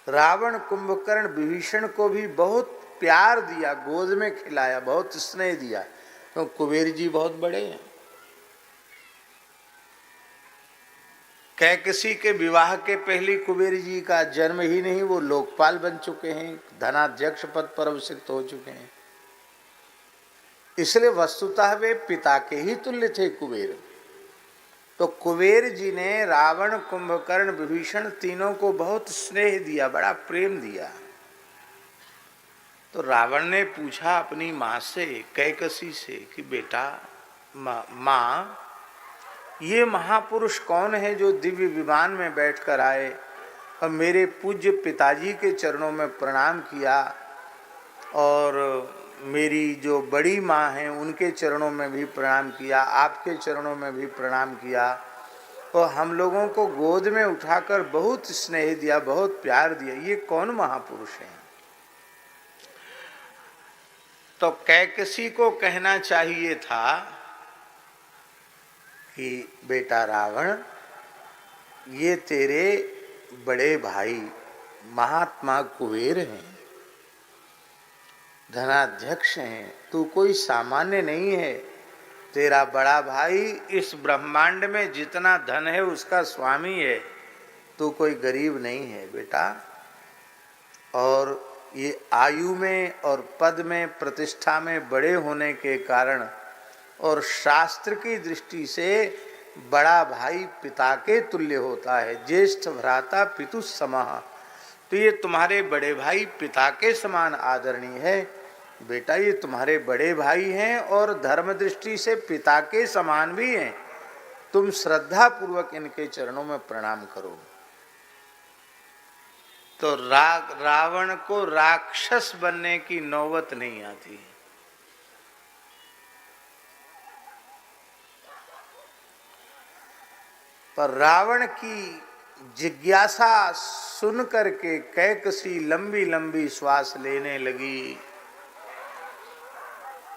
रावण कुंभकर्ण विभीषण को भी बहुत प्यार दिया, गोद में खिलाया, बहुत स्नेह दिया। तो कुबेर जी बहुत बड़े हैं। कैकसी के विवाह के पहले कुबेर जी का जन्म ही नहीं, वो लोकपाल बन चुके हैं, धनाध्यक्ष पद पर अभिषिक्त हो चुके हैं। इसलिए वस्तुतः वे पिता के ही तुल्य थे कुबेर। तो कुबेर जी ने रावण कुंभकर्ण विभीषण तीनों को बहुत स्नेह दिया, बड़ा प्रेम दिया। तो रावण ने पूछा अपनी माँ से, कैकसी से, कि बेटा माँ, ये महापुरुष कौन है जो दिव्य विमान में बैठकर आए और मेरे पूज्य पिताजी के चरणों में प्रणाम किया, और मेरी जो बड़ी माँ हैं उनके चरणों में भी प्रणाम किया, आपके चरणों में भी प्रणाम किया, और हम लोगों को गोद में उठाकर बहुत स्नेह दिया, बहुत प्यार दिया, ये कौन महापुरुष हैं? तो कैकसी को कहना चाहिए था कि बेटा रावण, ये तेरे बड़े भाई महात्मा कुबेर हैं, धनाध्यक्ष हैं, तू कोई सामान्य नहीं है। तेरा बड़ा भाई इस ब्रह्मांड में जितना धन है उसका स्वामी है, तू कोई गरीब नहीं है बेटा। और ये आयु में और पद में प्रतिष्ठा में बड़े होने के कारण और शास्त्र की दृष्टि से बड़ा भाई पिता के तुल्य होता है, ज्येष्ठ भ्राता पितु समः। तो ये तुम्हारे बड़े भाई पिता के समान आदरणीय है बेटा, ये तुम्हारे बड़े भाई हैं और धर्म दृष्टि से पिता के समान भी हैं, तुम श्रद्धा पूर्वक इनके चरणों में प्रणाम करो। तो रावण को राक्षस बनने की नौबत नहीं आती। पर रावण की जिज्ञासा सुन करके कैकसी लंबी लंबी श्वास लेने लगी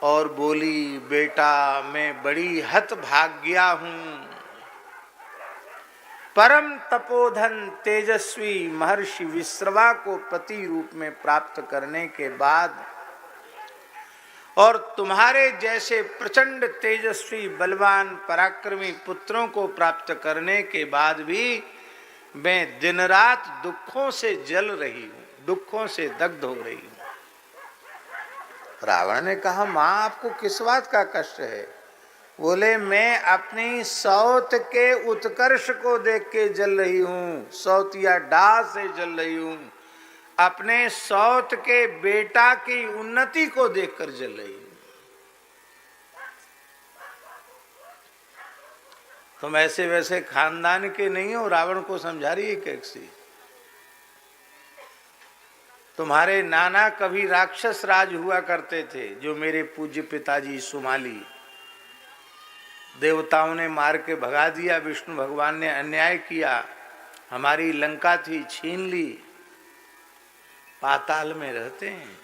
और बोली, बेटा मैं बड़ी हतभाग्या हूं। परम तपोधन तेजस्वी महर्षि विश्रवा को पति रूप में प्राप्त करने के बाद और तुम्हारे जैसे प्रचंड तेजस्वी बलवान पराक्रमी पुत्रों को प्राप्त करने के बाद भी मैं दिन रात दुखों से जल रही हूं, दुखों से दग्ध हो रही हूं। रावण ने कहा, मां आपको किस बात का कष्ट है? बोले, मैं अपनी सौत के उत्कर्ष को देख के जल रही हूं, सौतिया डाह से जल रही हूं, अपने सौत के बेटा की उन्नति को देखकर जल रही हूं। तुम ऐसे वैसे खानदान के नहीं हो, रावण को समझा रही है कैकसी। तुम्हारे नाना कभी राक्षस राज हुआ करते थे, जो मेरे पूज्य पिताजी सुमाली, देवताओं ने मार के भगा दिया, विष्णु भगवान ने अन्याय किया, हमारी लंका थी छीन ली, पाताल में रहते हैं।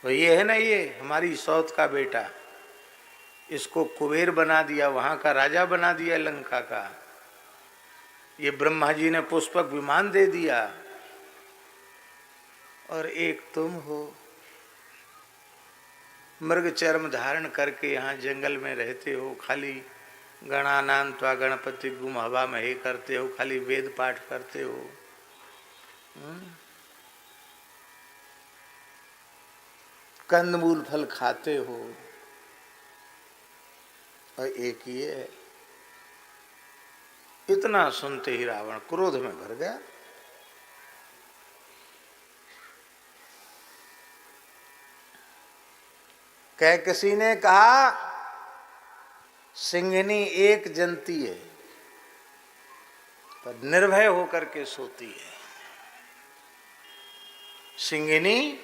वो ये है ना, ये हमारी सौत का बेटा, इसको कुबेर बना दिया, वहां का राजा बना दिया लंका का। ये ब्रह्मा जी ने पुष्पक विमान दे दिया, और एक तुम हो, मृग चर्म धारण करके यहाँ जंगल में रहते हो, खाली गणानां त्वा गणपति गुम हवा में ही करते हो, खाली वेद पाठ करते हो। कंदमूल फल खाते हो, और एक ही है। इतना सुनते ही रावण क्रोध में भर गया। कैकसी ने कहा, सिंहनी एक जनती है पर निर्भय होकर के सोती है। सिंहनी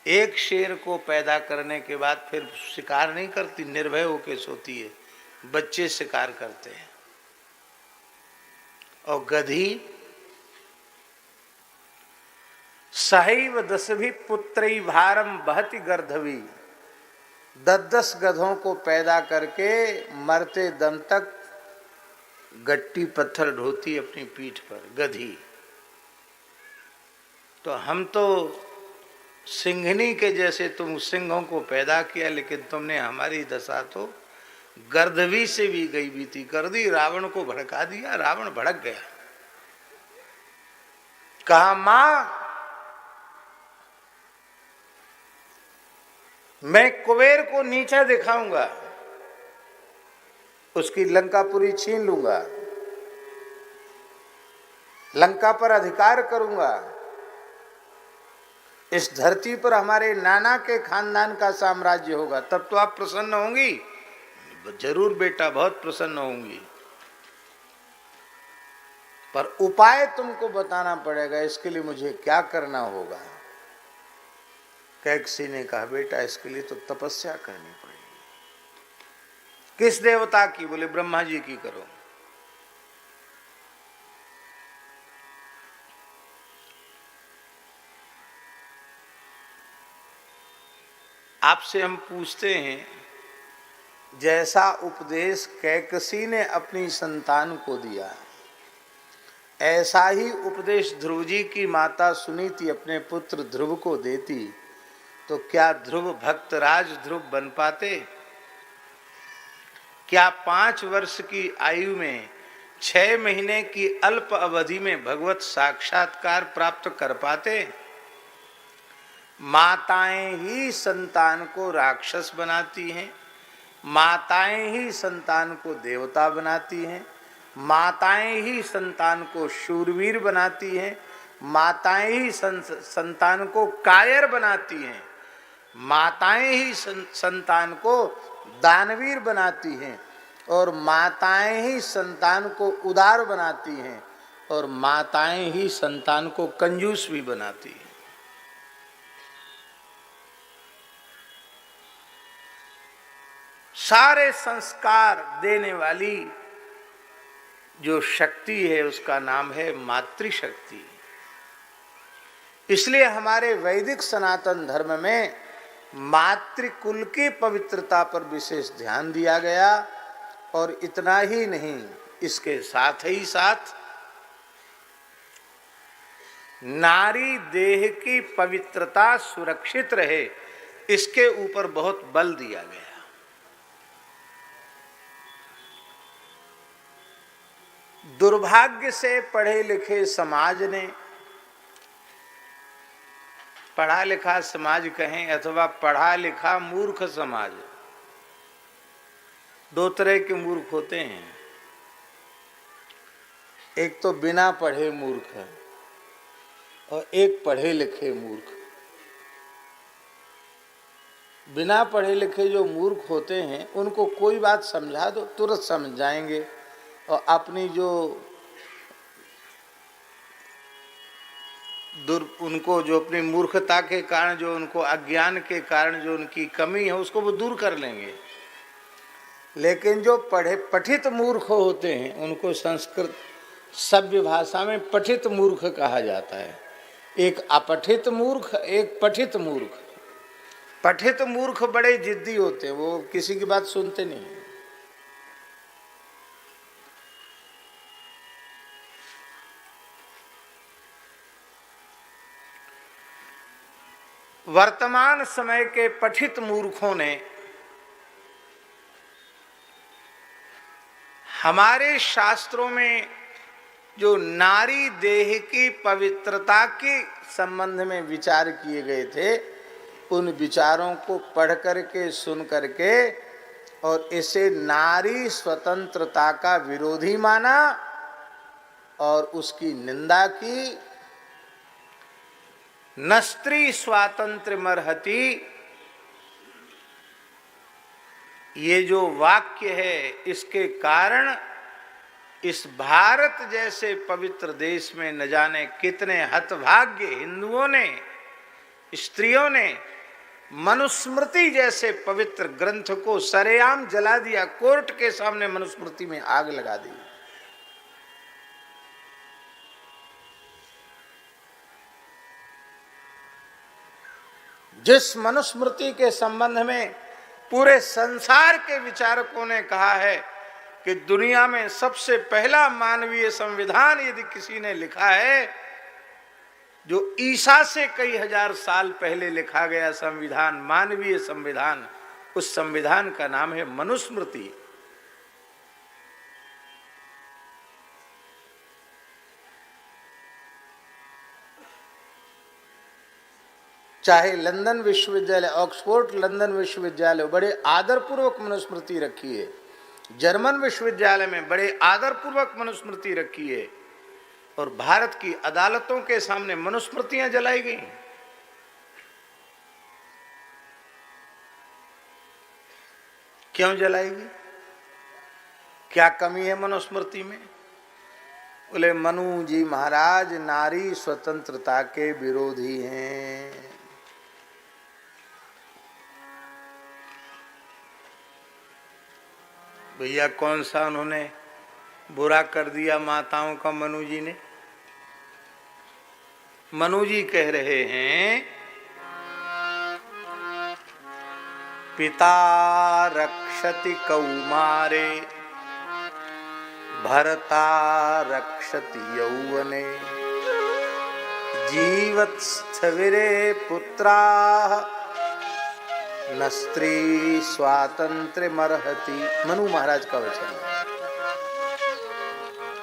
एक शेर को पैदा करने के बाद फिर शिकार नहीं करती, निर्भय होकर सोती है, बच्चे शिकार करते हैं। और गधी सहैव दसभि पुत्री भारम बहति गर्धवी, 10-10 गधों को पैदा करके मरते दम तक गट्टी पत्थर ढोती अपनी पीठ पर। गधी तो हम तो सिंघनी के जैसे तुम सिंहों को पैदा किया, लेकिन तुमने हमारी दशा तो गर्दभी से भी गई बीती कर दी, रावण को भड़का दिया, रावण भड़क गया। कहा मां मैं कुबेर को नीचा दिखाऊंगा, उसकी लंकापुरी छीन लूंगा, लंका पर अधिकार करूंगा, इस धरती पर हमारे नाना के खानदान का साम्राज्य होगा, तब तो आप प्रसन्न होंगी। जरूर बेटा, बहुत प्रसन्न होंगी, पर उपाय तुमको बताना पड़ेगा, इसके लिए मुझे क्या करना होगा। कैकसी ने कहा बेटा इसके लिए तो तपस्या करनी पड़ेगी। किस देवता की? बोले ब्रह्मा जी की करो। आपसे हम पूछते हैं, जैसा उपदेश कैकसी ने अपनी संतान को दिया, ऐसा ही उपदेश ध्रुव जी की माता सुनीति अपने पुत्र ध्रुव को देती, तो क्या ध्रुव भक्तराज ध्रुव बन पाते? क्या 5 वर्ष की आयु में 6 महीने की अल्प अवधि में भगवत साक्षात्कार प्राप्त कर पाते? माताएं ही संतान को राक्षस बनाती हैं, माताएं ही संतान को देवता बनाती हैं, माताएं ही संतान को शूरवीर बनाती हैं, माताएं ही संतान को कायर बनाती हैं, माताएं ही संतान को दानवीर बनाती हैं, और माताएं ही संतान को उदार बनाती हैं, और माताएं ही संतान को कंजूस भी बनाती हैं। सारे संस्कार देने वाली जो शक्ति है उसका नाम है मातृशक्ति। इसलिए हमारे वैदिक सनातन धर्म में मातृकुल की पवित्रता पर विशेष ध्यान दिया गया। और इतना ही नहीं, इसके साथ ही साथ नारी देह की पवित्रता सुरक्षित रहे, इसके ऊपर बहुत बल दिया गया। दुर्भाग्य से पढ़े लिखे समाज ने, पढ़ा लिखा समाज कहें अथवा पढ़ा लिखा मूर्ख समाज, 2 तरह के मूर्ख होते हैं। एक तो बिना पढ़े मूर्ख है और एक पढ़े लिखे मूर्ख। बिना पढ़े लिखे जो मूर्ख होते हैं उनको कोई बात समझा दो तुरंत समझ जाएंगे, और अपनी जो उनको जो अपनी मूर्खता के कारण, जो उनको अज्ञान के कारण जो उनकी कमी है उसको वो दूर कर लेंगे। लेकिन जो पठित मूर्ख होते हैं उनको संस्कृत सभ्य भाषा में पठित मूर्ख कहा जाता है। एक अपठित मूर्ख, एक पठित मूर्ख। पठित मूर्ख बड़े जिद्दी होते हैं, वो किसी की बात सुनते नहीं। वर्तमान समय के पठित मूर्खों ने हमारे शास्त्रों में जो नारी देह की पवित्रता के संबंध में विचार किए गए थे, उन विचारों को पढ़ करके, सुन करके, और इसे नारी स्वतंत्रता का विरोधी माना और उसकी निंदा की। न स्त्री स्वातंत्र्य मर्हति, ये जो वाक्य है, इसके कारण इस भारत जैसे पवित्र देश में न जाने कितने हतभाग्य हिंदुओं ने, स्त्रियों ने मनुस्मृति जैसे पवित्र ग्रंथ को सरेआम जला दिया। कोर्ट के सामने मनुस्मृति में आग लगा दी। जिस मनुस्मृति के संबंध में पूरे संसार के विचारकों ने कहा है कि दुनिया में सबसे पहला मानवीय संविधान यदि किसी ने लिखा है जो ईसा से कई हजार साल पहले लिखा गया संविधान, मानवीय संविधान, उस संविधान का नाम है मनुस्मृति। चाहे लंदन विश्वविद्यालय, ऑक्सफोर्ड लंदन विश्वविद्यालय बड़े आदरपूर्वक मनुस्मृति रखी है, जर्मन विश्वविद्यालय में बड़े आदरपूर्वक मनुस्मृति रखी है, और भारत की अदालतों के सामने मनुस्मृतियां जलाई गई। क्यों जलाएगी? क्या कमी है मनुस्मृति में? बोले मनु जी महाराज नारी स्वतंत्रता के विरोधी हैं। भैया कौन सा उन्होंने बुरा कर दिया माताओं का मनु जी ने? मनु जी कह रहे हैं पिता रक्षति कौमारे भरता रक्षति यौवने जीवत स्थविरे पुत्राः न स्त्री स्वातंत्र्य मरहति। मनु महाराज का वचन है।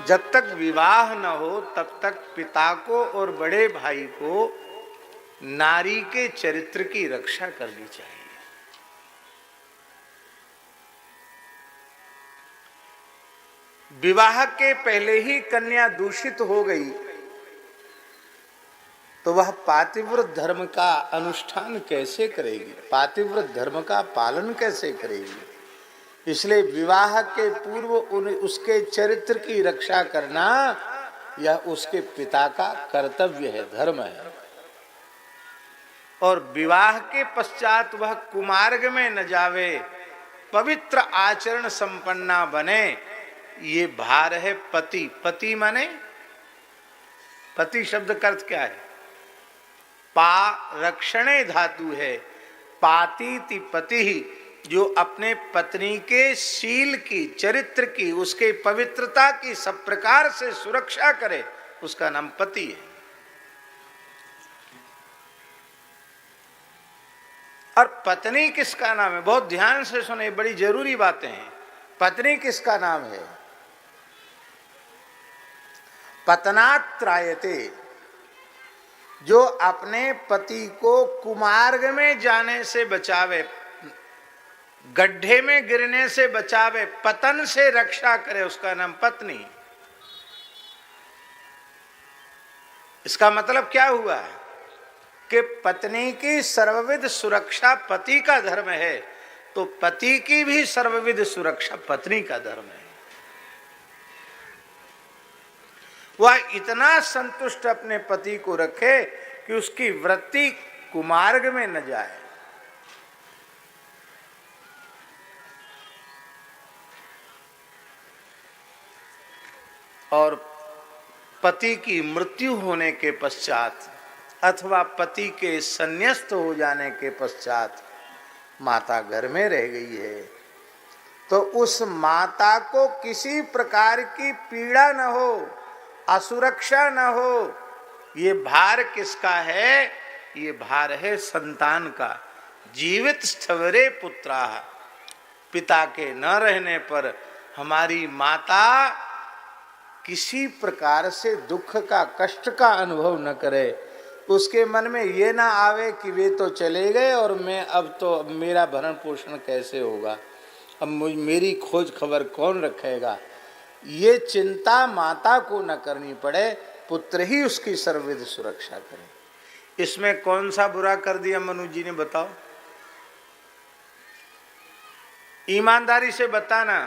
जब तक विवाह न हो तब तक पिता को और बड़े भाई को नारी के चरित्र की रक्षा करनी चाहिए। विवाह के पहले ही कन्या दूषित हो गई तो वह पातिव्रत धर्म का अनुष्ठान कैसे करेगी, पातिव्रत धर्म का पालन कैसे करेगी? इसलिए विवाह के पूर्व उसके चरित्र की रक्षा करना यह उसके पिता का कर्तव्य है, धर्म है। और विवाह के पश्चात वह कुमार्ग में न जावे, पवित्र आचरण संपन्ना बने, ये भार है पति। पति माने, पति शब्द का अर्थ क्या है? पा रक्षणे धातु है, पातीति पति ही, जो अपने पत्नी के शील की, चरित्र की, उसके पवित्रता की सब प्रकार से सुरक्षा करे, उसका नाम पति है। और पत्नी किसका नाम है? बहुत ध्यान से सुने, बड़ी जरूरी बातें हैं। पत्नी किसका नाम है? पतनात् त्रायते, जो अपने पति को कुमार्ग में जाने से बचावे, गड्ढे में गिरने से बचावे, पतन से रक्षा करे, उसका नाम पत्नी। इसका मतलब क्या हुआ कि पत्नी की सर्वविध सुरक्षा पति का धर्म है, तो पति की भी सर्वविध सुरक्षा पत्नी का धर्म है। वह इतना संतुष्ट अपने पति को रखे कि उसकी वृत्ति कुमार्ग में न जाए। और पति की मृत्यु होने के पश्चात अथवा पति के संन्यस्त हो जाने के पश्चात माता घर में रह गई है, तो उस माता को किसी प्रकार की पीड़ा न हो, असुरक्षा न हो। ये भार किसका है? ये भार है संतान का। जीवित स्थविरे पुत्राः, पिता के न रहने पर हमारी माता किसी प्रकार से दुख का, कष्ट का अनुभव न करे। उसके मन में ये ना आवे कि वे तो चले गए और मैं अब मेरा भरण पोषण कैसे होगा, अब मेरी खोज खबर कौन रखेगा। ये चिंता माता को न करनी पड़े, पुत्र ही उसकी सर्वविध सुरक्षा करे। इसमें कौन सा बुरा कर दिया मनु जी ने, बताओ? ईमानदारी से बताना।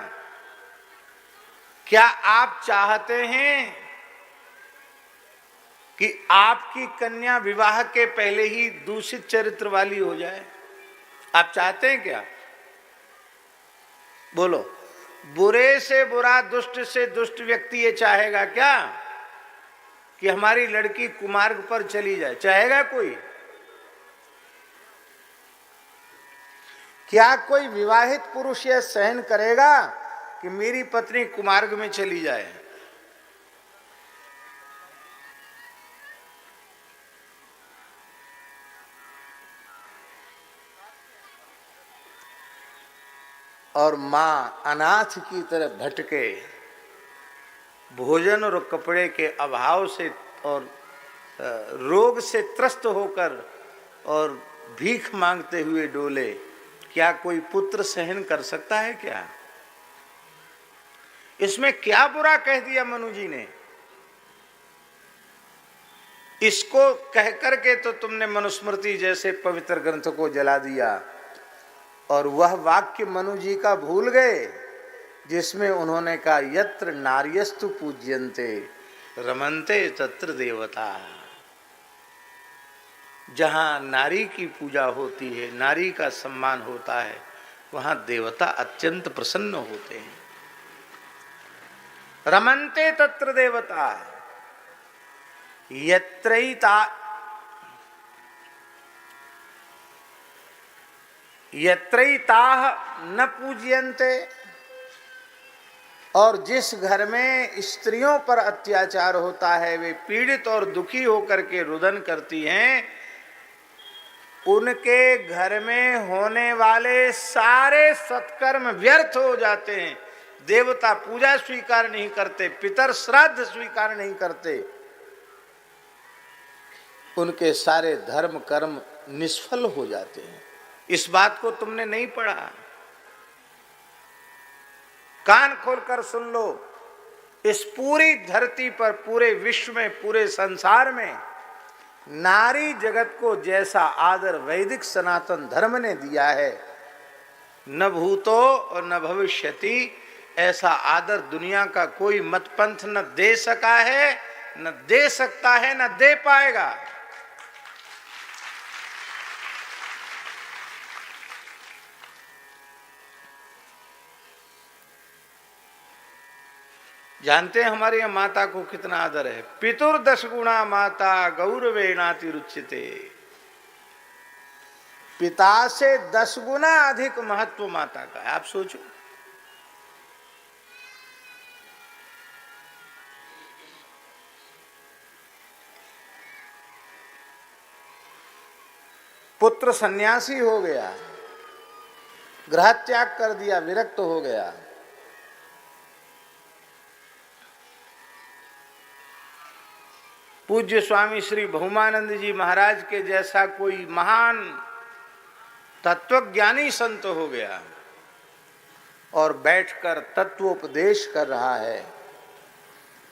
क्या आप चाहते हैं कि आपकी कन्या विवाह के पहले ही दूषित चरित्र वाली हो जाए? आप चाहते हैं क्या? बोलो। बुरे से बुरा, दुष्ट से दुष्ट व्यक्ति ये चाहेगा क्या कि हमारी लड़की कुमार्ग पर चली जाए? चाहेगा कोई? क्या कोई विवाहित पुरुष यह सहन करेगा कि मेरी पत्नी कुमार्ग में चली जाए? और माँ अनाथ की तरह भटके, भोजन और कपड़े के अभाव से और रोग से त्रस्त होकर और भीख मांगते हुए डोले, क्या कोई पुत्र सहन कर सकता है क्या? इसमें क्या बुरा कह दिया मनु जी ने? इसको कह करके तो तुमने मनुस्मृति जैसे पवित्र ग्रंथ को जला दिया और वह वाक्य मनु जी का भूल गए जिसमें उन्होंने कहा यत्र नार्यस्तु पूज्यन्ते रमन्ते तत्र देवता। जहां नारी की पूजा होती है, नारी का सम्मान होता है, वहां देवता अत्यंत प्रसन्न होते हैं। रमन्ते तत्र देवता यत्रैताः न पूज्यन्ते। और जिस घर में स्त्रियों पर अत्याचार होता है, वे पीड़ित और दुखी होकर के रुदन करती हैं, उनके घर में होने वाले सारे सत्कर्म व्यर्थ हो जाते हैं। देवता पूजा स्वीकार नहीं करते, पितर श्राद्ध स्वीकार नहीं करते, उनके सारे धर्म कर्म निष्फल हो जाते हैं। इस बात को तुमने नहीं पढ़ा? कान खोलकर सुन लो, इस पूरी धरती पर, पूरे विश्व में, पूरे संसार में नारी जगत को जैसा आदर वैदिक सनातन धर्म ने दिया है, न भूतो और न भविष्यति, ऐसा आदर दुनिया का कोई मतपंथ न दे सका है, न दे सकता है, न दे पाएगा। जानते हैं हमारे यहाँ माता को कितना आदर है? पितुर्दश गुणा माता गौरवेणाति रुच्यते। पिता से 10 गुना अधिक महत्व माता का है। आप सोचो, पुत्र सन्यासी हो गया, गृह त्याग कर दिया, विरक्त हो गया, पूज्य स्वामी श्री भौमानंद जी महाराज के जैसा कोई महान तत्वज्ञानी संत हो गया और बैठकर तत्वोपदेश कर रहा है,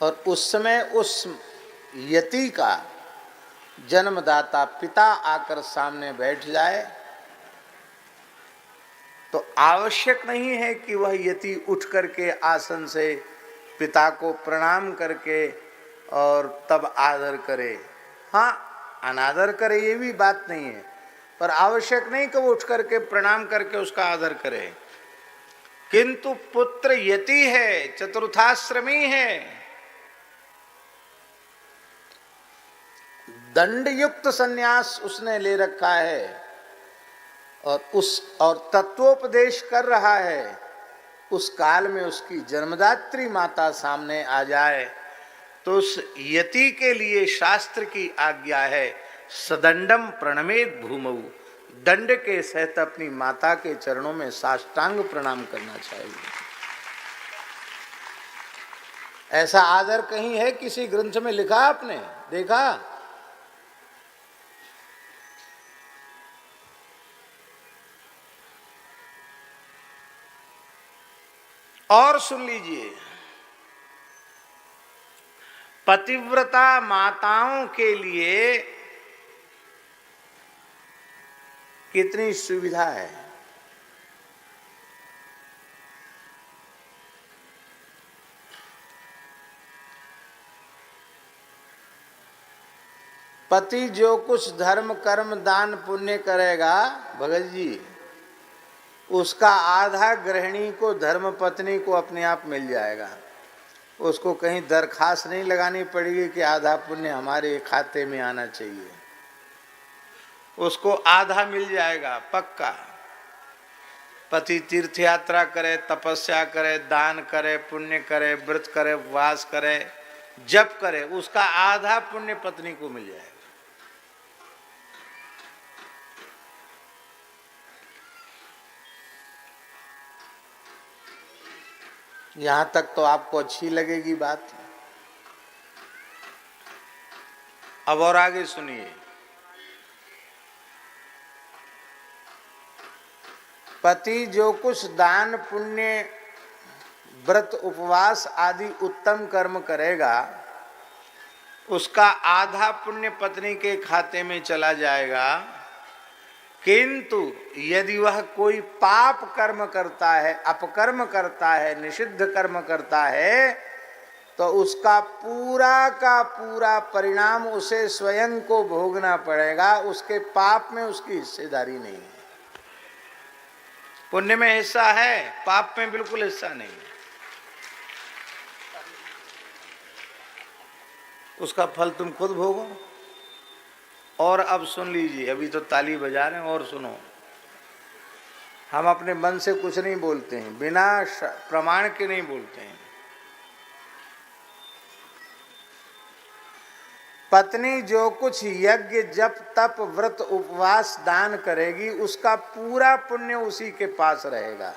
और उस समय उस यति का जन्मदाता पिता आकर सामने बैठ जाए तो आवश्यक नहीं है कि वह यति उठ करके आसन से पिता को प्रणाम करके और तब आदर करे। हाँ, अनादर करे, ये भी बात नहीं है, पर आवश्यक नहीं कि वो उठ करके प्रणाम करके उसका आदर करे। किंतु पुत्र यति है, चतुर्थाश्रमी है, दंड युक्त संन्यास उसने ले रखा है और तत्वोपदेश कर रहा है, उस काल में उसकी जन्मदात्री माता सामने आ जाए तो उस यति के लिए शास्त्र की आज्ञा है सदंडम प्रणमेत भूमौ, दंड के सहित अपनी माता के चरणों में साष्टांग प्रणाम करना चाहिए। ऐसा आदर कहीं है किसी ग्रंथ में लिखा? आपने देखा? और सुन लीजिए, पतिव्रता माताओं के लिए कितनी सुविधा है। पति जो कुछ धर्म कर्म दान पुण्य करेगा भगत जी, उसका आधा गृहिणी को, धर्म पत्नी को अपने आप मिल जाएगा। उसको कहीं दरखास्त नहीं लगानी पड़ेगी कि आधा पुण्य हमारे खाते में आना चाहिए, उसको आधा मिल जाएगा पक्का। पति तीर्थ यात्रा करे, तपस्या करे, दान करे, पुण्य करे, व्रत करे, उपवास करे, जप करे, उसका आधा पुण्य पत्नी को मिल जाएगा। यहां तक तो आपको अच्छी लगेगी बात। अब और आगे सुनिए। पति जो कुछ दान पुण्य व्रत उपवास आदि उत्तम कर्म करेगा, उसका आधा पुण्य पत्नी के खाते में चला जाएगा। किंतु यदि वह कोई पाप कर्म करता है, अपकर्म करता है, निषिद्ध कर्म करता है, तो उसका पूरा का पूरा परिणाम उसे स्वयं को भोगना पड़ेगा। उसके पाप में उसकी हिस्सेदारी नहीं है। पुण्य में हिस्सा है, पाप में बिल्कुल हिस्सा नहीं है। उसका फल तुम खुद भोगो। और अब सुन लीजिए, अभी तो ताली बजा रहे हैं, और सुनो। हम अपने मन से कुछ नहीं बोलते हैं, बिना प्रमाण के नहीं बोलते हैं। पत्नी जो कुछ यज्ञ जप तप व्रत उपवास दान करेगी, उसका पूरा पुण्य उसी के पास रहेगा।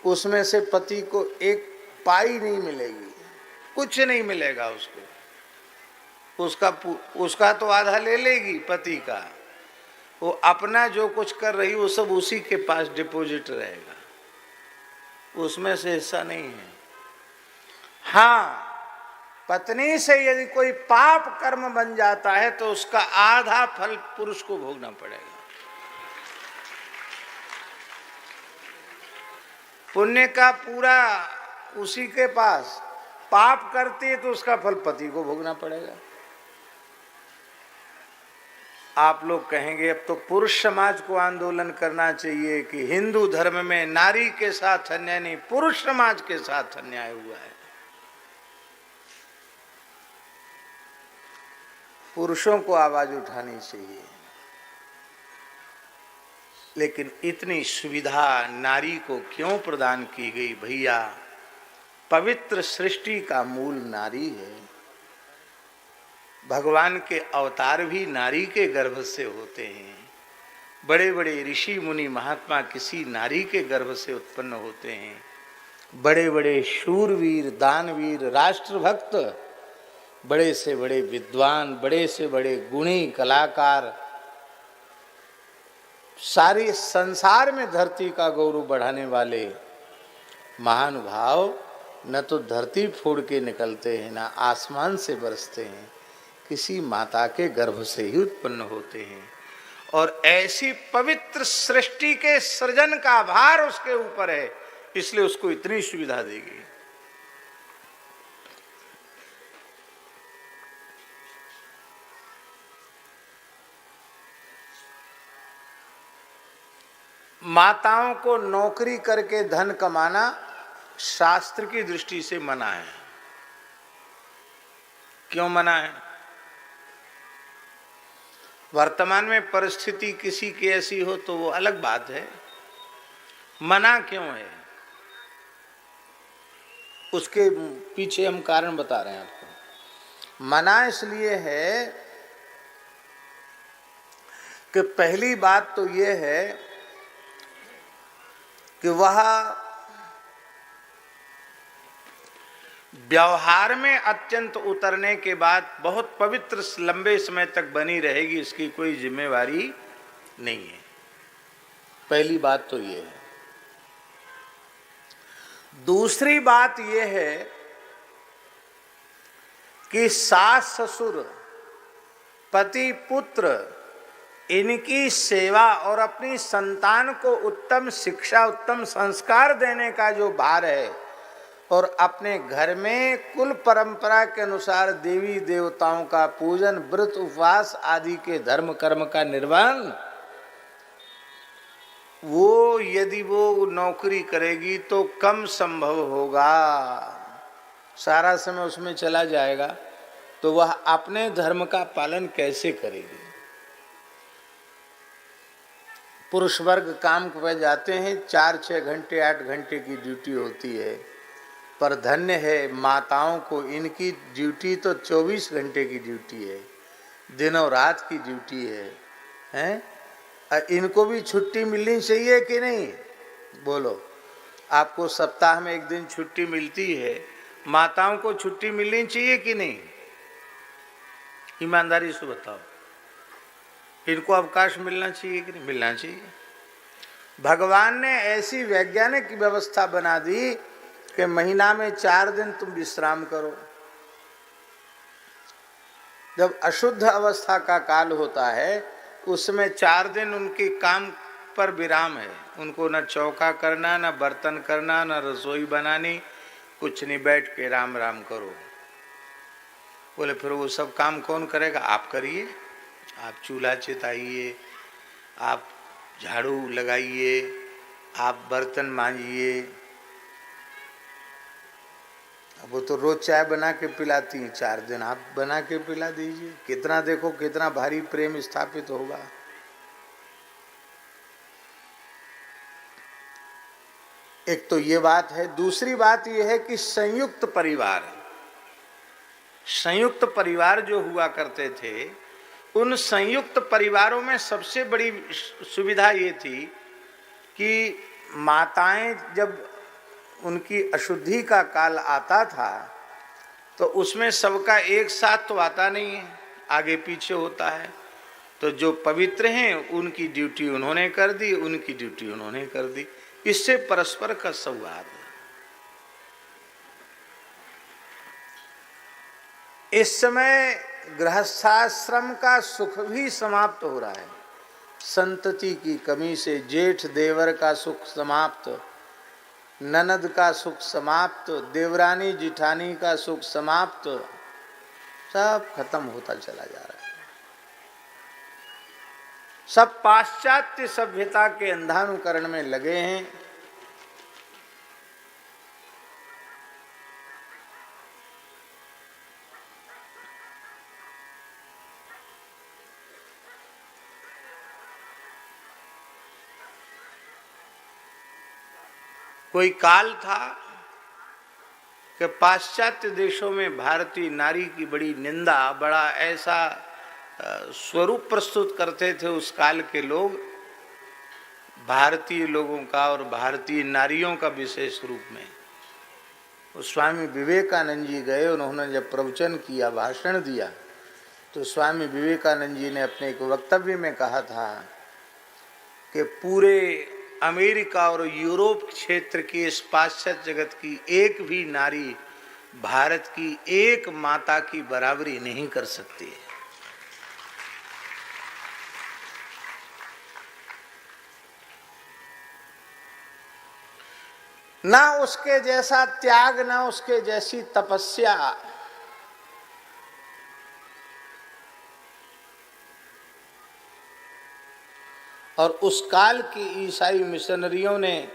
उसमें से पति को एक पाई नहीं मिलेगी, कुछ नहीं मिलेगा उसको। उसका तो आधा ले लेगी पति का, वो अपना जो कुछ कर रही वो सब उसी के पास डिपॉजिट रहेगा, उसमें से हिस्सा नहीं है। हाँ, पत्नी से यदि कोई पाप कर्म बन जाता है तो उसका आधा फल पुरुष को भोगना पड़ेगा। पुण्य का पूरा उसी के पास, पाप करती है तो उसका फल पति को भोगना पड़ेगा। आप लोग कहेंगे अब तो पुरुष समाज को आंदोलन करना चाहिए कि हिंदू धर्म में नारी के साथ अन्याय नहीं, पुरुष समाज के साथ अन्याय हुआ है। पुरुषों को आवाज उठानी चाहिए, लेकिन इतनी सुविधा नारी को क्यों प्रदान की गई भैया? पवित्र सृष्टि का मूल नारी है। भगवान के अवतार भी नारी के गर्भ से होते हैं। बड़े बड़े ऋषि मुनि महात्मा किसी नारी के गर्भ से उत्पन्न होते हैं। बड़े बड़े शूरवीर, दानवीर, राष्ट्रभक्त, बड़े से बड़े विद्वान, बड़े से बड़े गुणी कलाकार, सारे संसार में धरती का गौरव बढ़ाने वाले महानुभाव न तो धरती फोड़ के निकलते हैं, न आसमान से बरसते हैं, किसी माता के गर्भ से ही उत्पन्न होते हैं। और ऐसी पवित्र सृष्टि के सृजन का भार उसके ऊपर है, इसलिए उसको इतनी सुविधा देगी। माताओं को नौकरी करके धन कमाना शास्त्र की दृष्टि से मना है। क्यों मना है? वर्तमान में परिस्थिति किसी की ऐसी हो तो वो अलग बात है, मना क्यों है उसके पीछे हम कारण बता रहे हैं आपको। मना इसलिए है कि पहली बात तो ये है कि वह व्यवहार में अत्यंत उतरने के बाद बहुत पवित्र लंबे समय तक बनी रहेगी, इसकी कोई जिम्मेवारी नहीं है। पहली बात तो ये है। दूसरी बात ये है कि सास ससुर, पति पुत्र, इनकी सेवा और अपनी संतान को उत्तम शिक्षा, उत्तम संस्कार देने का जो भार है, और अपने घर में कुल परंपरा के अनुसार देवी देवताओं का पूजन, व्रत उपवास आदि के धर्म कर्म का निर्वहन, वो यदि वो नौकरी करेगी तो कम संभव होगा। सारा समय उसमें चला जाएगा तो वह अपने धर्म का पालन कैसे करेगी? पुरुष वर्ग काम पर जाते हैं, 4-6 घंटे 8 घंटे की ड्यूटी होती है, पर धन्य है माताओं को, इनकी ड्यूटी तो 24 घंटे की ड्यूटी है, दिनों रात की ड्यूटी है, हैं? इनको भी छुट्टी मिलनी चाहिए कि नहीं? बोलो। आपको सप्ताह में एक दिन छुट्टी मिलती है, माताओं को छुट्टी मिलनी चाहिए कि नहीं? ईमानदारी से बताओ, इनको अवकाश मिलना चाहिए कि नहीं मिलना चाहिए? भगवान ने ऐसी वैज्ञानिक व्यवस्था बना दी कि महीना में 4 दिन तुम विश्राम करो। जब अशुद्ध अवस्था का काल होता है उसमें 4 दिन उनके काम पर विराम है। उनको न चौका करना, न बर्तन करना, न रसोई बनानी, कुछ नहीं, बैठ के राम राम करो। बोले फिर वो सब काम कौन करेगा? आप करिए, आप चूल्हा चिताइए, आप झाड़ू लगाइए, आप बर्तन मांजिए। अब वो तो रोज चाय बना के पिलाती हैं, 4 दिन आप बना के पिला दीजिए। कितना, देखो कितना भारी प्रेम स्थापित होगा। एक तो ये बात है। दूसरी बात ये है कि संयुक्त परिवार जो हुआ करते थे, उन संयुक्त परिवारों में सबसे बड़ी सुविधा ये थी कि माताएं जब उनकी अशुद्धि का काल आता था तो उसमें सबका एक साथ तो आता नहीं है, आगे पीछे होता है। तो जो पवित्र हैं उनकी ड्यूटी उन्होंने कर दी, उनकी ड्यूटी उन्होंने कर दी। इससे परस्पर का संवाद है। इस समय गृहस्थाश्रम का सुख भी समाप्त हो रहा है। संतति की कमी से जेठ देवर का सुख समाप्त, ननद का सुख समाप्त, देवरानी जिठानी का सुख समाप्त, सब खत्म होता चला जा रहा है। सब पाश्चात्य सभ्यता के अंधानुकरण में लगे हैं। कोई काल था कि पाश्चात्य देशों में भारतीय नारी की बड़ी निंदा, बड़ा ऐसा स्वरूप प्रस्तुत करते थे उस काल के लोग, भारतीय लोगों का और भारतीय नारियों का विशेष रूप में। स्वामी विवेकानंद जी गए, उन्होंने जब प्रवचन किया, भाषण दिया, तो स्वामी विवेकानंद जी ने अपने एक वक्तव्य में कहा था कि पूरे अमेरिका और यूरोप क्षेत्र की इस पाश्चात्य जगत की एक भी नारी भारत की एक माता की बराबरी नहीं कर सकती है। ना उसके जैसा त्याग, ना उसके जैसी तपस्या। और उस काल की ईसाई मिशनरियों ने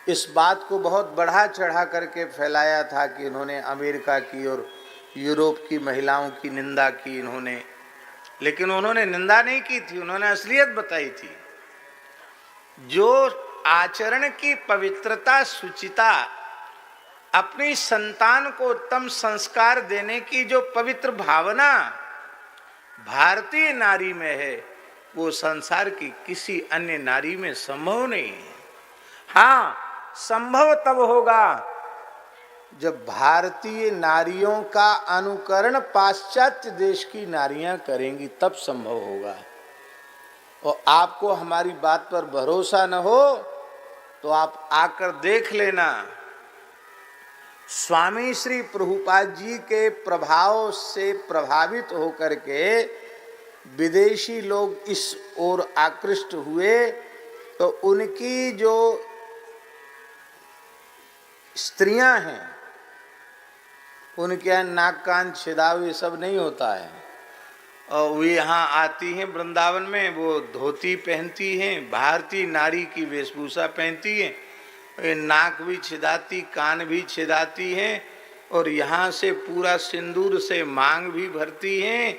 इस बात को बहुत बढ़ा चढ़ा करके फैलाया था कि इन्होंने अमेरिका की और यूरोप की महिलाओं की निंदा की इन्होंने, लेकिन उन्होंने निंदा नहीं की थी, उन्होंने असलियत बताई थी। जो आचरण की पवित्रता, शुचिता, अपनी संतान को उत्तम संस्कार देने की जो पवित्र भावना भारतीय नारी में है, वो संसार की किसी अन्य नारी में संभव नहीं है। हाँ, संभव तब होगा जब भारतीय नारियों का अनुकरण पाश्चात्य देश की नारियां करेंगी, तब संभव होगा। और आपको हमारी बात पर भरोसा न हो तो आप आकर देख लेना। स्वामी श्री प्रभुपाद जी के प्रभाव से प्रभावित होकर के विदेशी लोग इस ओर आकृष्ट हुए, तो उनकी जो स्त्रियां हैं उनके यहाँ नाक कान छिदाव ये सब नहीं होता है। और वे यहाँ आती हैं वृंदावन में, वो धोती पहनती हैं, भारतीय नारी की वेशभूषा पहनती हैं, नाक भी छिदाती, कान भी छिदाती हैं, और यहाँ से पूरा सिंदूर से मांग भी भरती हैं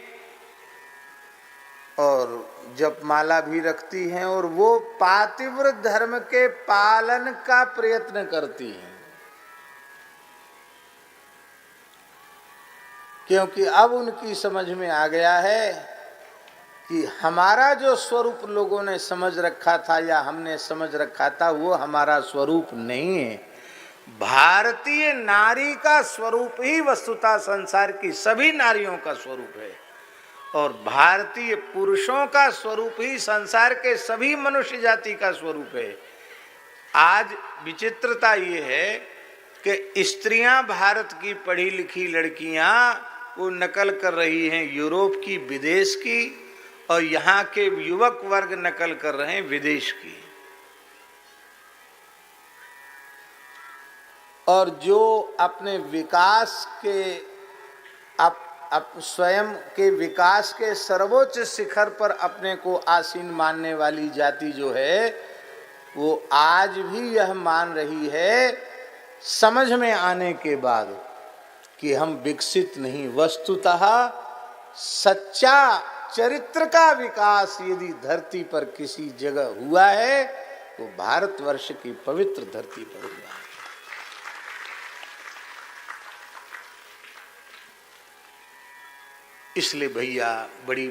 और जपमाला भी रखती हैं, और वो पातिव्रत धर्म के पालन का प्रयत्न करती हैं। क्योंकि अब उनकी समझ में आ गया है कि हमारा जो स्वरूप लोगों ने समझ रखा था या हमने समझ रखा था वो हमारा स्वरूप नहीं है। भारतीय नारी का स्वरूप ही वस्तुतः संसार की सभी नारियों का स्वरूप है और भारतीय पुरुषों का स्वरूप ही संसार के सभी मनुष्य जाति का स्वरूप है। आज विचित्रता ये है कि स्त्रियां भारत की पढ़ी लिखी लड़कियां वो नकल कर रही हैं यूरोप की, विदेश की, और यहाँ के युवक वर्ग नकल कर रहे हैं विदेश की। और जो अपने विकास के स्वयं के विकास के सर्वोच्च शिखर पर अपने को आसीन मानने वाली जाति जो है वो आज भी यह मान रही है समझ में आने के बाद कि हम विकसित नहीं। वस्तुतः सच्चा चरित्र का विकास यदि धरती पर किसी जगह हुआ है तो भारतवर्ष की पवित्र धरती पर हुआ है। इसलिए भैया बड़ी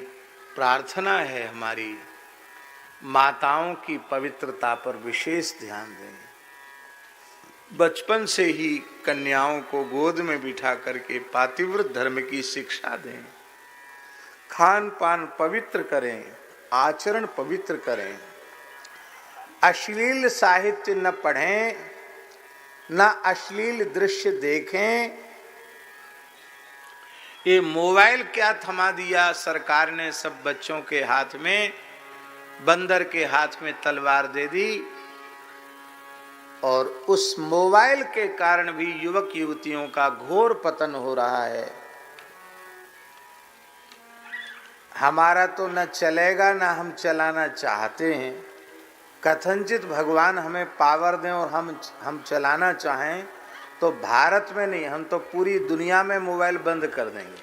प्रार्थना है हमारी, माताओं की पवित्रता पर विशेष ध्यान दें। बचपन से ही कन्याओं को गोद में बिठा करके पातिव्रत धर्म की शिक्षा दें, खान पान पवित्र करें, आचरण पवित्र करें, अश्लील साहित्य न पढ़ें, न अश्लील दृश्य देखें। ये मोबाइल क्या थमा दिया सरकार ने सब बच्चों के हाथ में, बंदर के हाथ में तलवार दे दी और उस मोबाइल के कारण भी युवक युवतियों का घोर पतन हो रहा है। हमारा तो न चलेगा न हम चलाना चाहते हैं। कथनचित भगवान हमें पावर दें और हम चलाना चाहें तो भारत में नहीं, हम तो पूरी दुनिया में मोबाइल बंद कर देंगे।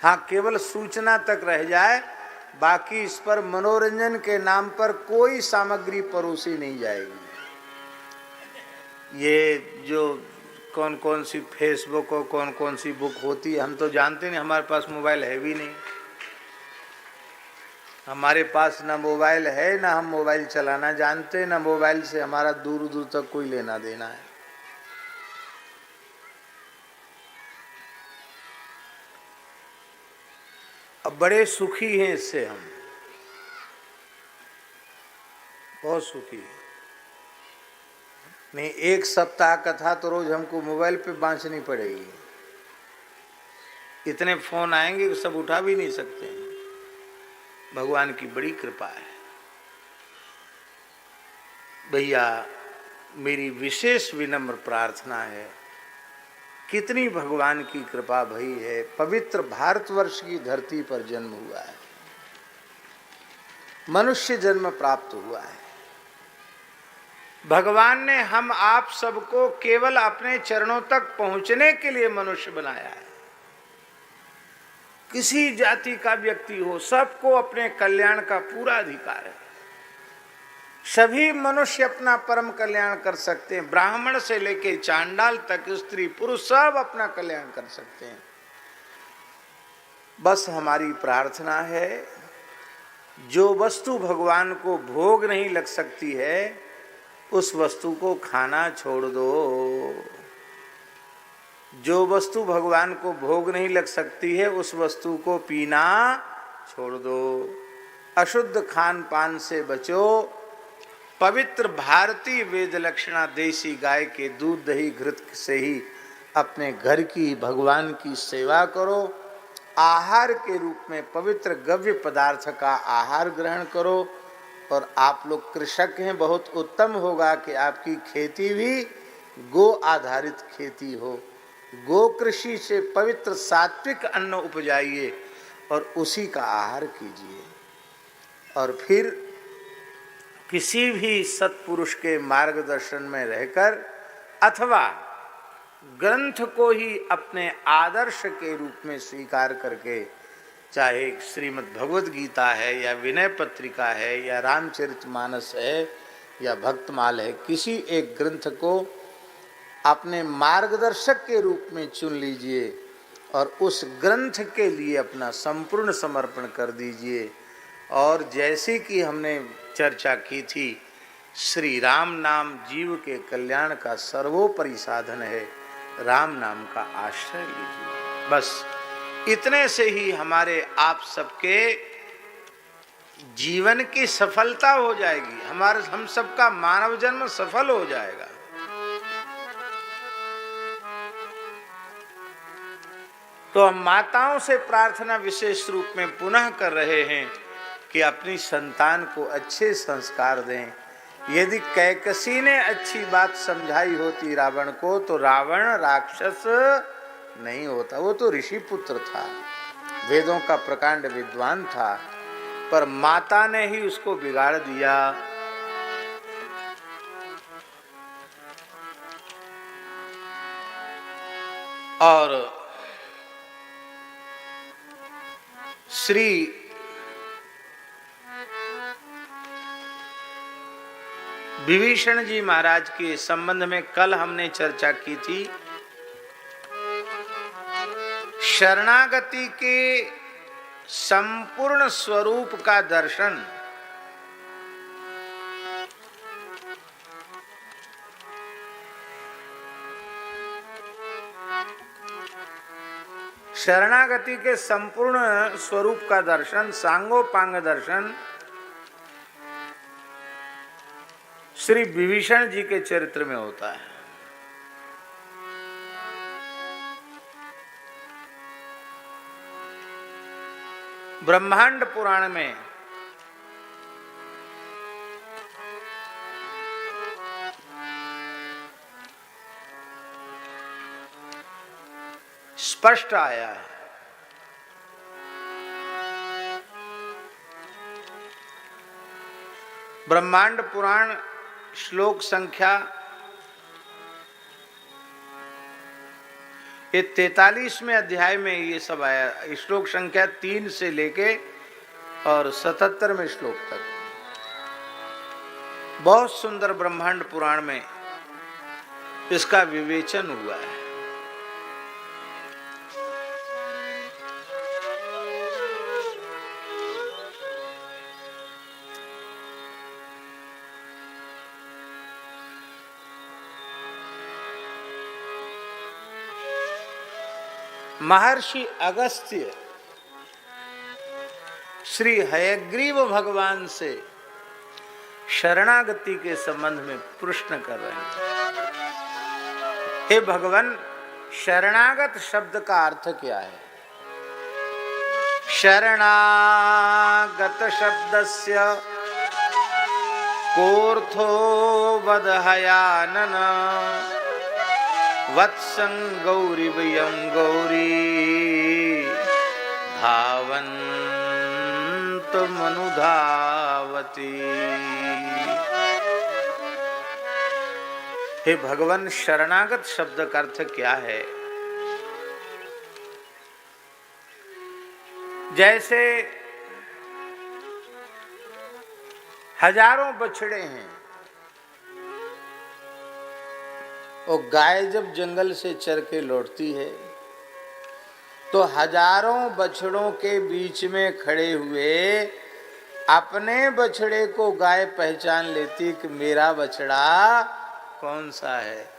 हाँ, केवल सूचना तक रह जाए, बाकी इस पर मनोरंजन के नाम पर कोई सामग्री परोसी नहीं जाएगी। ये जो कौन कौन सी फेसबुक और कौन कौन सी बुक होती है हम तो जानते नहीं, हमारे पास मोबाइल है भी नहीं। हमारे पास ना मोबाइल है, ना हम मोबाइल चलाना जानते, ना मोबाइल से हमारा दूर दूर तक कोई लेना देना है। अब बड़े सुखी हैं इससे, हम बहुत सुखी हैं। नहीं, एक सप्ताह कथा तो रोज हमको मोबाइल पे बांचनी पड़ेगी। इतने फोन आएंगे कि सब उठा भी नहीं सकते हैं। भगवान की बड़ी कृपा है। भैया मेरी विशेष विनम्र प्रार्थना है, कितनी भगवान की कृपा भई है, पवित्र भारतवर्ष की धरती पर जन्म हुआ है, मनुष्य जन्म प्राप्त हुआ है। भगवान ने हम आप सबको केवल अपने चरणों तक पहुंचने के लिए मनुष्य बनाया है। किसी जाति का व्यक्ति हो, सबको अपने कल्याण का पूरा अधिकार है। सभी मनुष्य अपना परम कल्याण कर सकते हैं। ब्राह्मण से लेके चांडाल तक, स्त्री पुरुष सब अपना कल्याण कर सकते हैं। बस हमारी प्रार्थना है, जो वस्तु भगवान को भोग नहीं लग सकती है उस वस्तु को खाना छोड़ दो। जो वस्तु भगवान को भोग नहीं लग सकती है उस वस्तु को पीना छोड़ दो। अशुद्ध खान पान से बचो। पवित्र भारतीय वेद लक्षणा देसी गाय के दूध दही घृत से ही अपने घर की भगवान की सेवा करो। आहार के रूप में पवित्र गव्य पदार्थ का आहार ग्रहण करो। और आप लोग कृषक हैं, बहुत उत्तम होगा कि आपकी खेती भी गो आधारित खेती हो। गो कृषि से पवित्र सात्विक अन्न उपजाइए और उसी का आहार कीजिए। और फिर किसी भी सत्पुरुष के मार्गदर्शन में रहकर अथवा ग्रंथ को ही अपने आदर्श के रूप में स्वीकार करके, चाहे श्रीमद् भगवद गीता है या विनय पत्रिका है या रामचरितमानस है या भक्तमाल है, किसी एक ग्रंथ को अपने मार्गदर्शक के रूप में चुन लीजिए और उस ग्रंथ के लिए अपना संपूर्ण समर्पण कर दीजिए। और जैसी कि हमने चर्चा की थी, श्री राम नाम जीव के कल्याण का सर्वोपरि साधन है। राम नाम का आश्रय लीजिए। बस इतने से ही हमारे आप सबके जीवन की सफलता हो जाएगी, हम सबका मानव जन्म सफल हो जाएगा। तो हम माताओं से प्रार्थना विशेष रूप में पुनः कर रहे हैं कि अपनी संतान को अच्छे संस्कार दें। यदि कैकसी ने अच्छी बात समझाई होती रावण को, तो रावण राक्षस नहीं होता। वो तो ऋषि पुत्र था, वेदों का प्रकांड विद्वान था, पर माता ने ही उसको बिगाड़ दिया। और श्री विभीषण जी महाराज के संबंध में कल हमने चर्चा की थी। शरणागति के संपूर्ण स्वरूप का दर्शन शरणागति के संपूर्ण स्वरूप का दर्शन, सांगोपांग दर्शन श्री विभीषण जी के चरित्र में होता है। ब्रह्मांड पुराण में स्पष्ट आया है। ब्रह्मांड पुराण श्लोक संख्या ये 43वें अध्याय में ये सब आया। श्लोक संख्या 3 से लेके और 77वें श्लोक तक बहुत सुंदर ब्रह्मांड पुराण में इसका विवेचन हुआ है। महर्षि अगस्त्य श्री हयग्रीव भगवान से शरणागति के संबंध में प्रश्न कर रहे हैं। हे भगवान, शरणागत शब्द का अर्थ क्या है? शरणागत शब्दस्य कोऽर्थो वदहयानन वत्सं गौरी वयं गौरी धावन्त मनुधावती। हे भगवान, शरणागत शब्द का अर्थ क्या है? जैसे हजारों बछड़े हैं और गाय जब जंगल से चर के लौटती है तो हजारों बछड़ों के बीच में खड़े हुए अपने बछड़े को गाय पहचान लेती कि मेरा बछड़ा कौन सा है।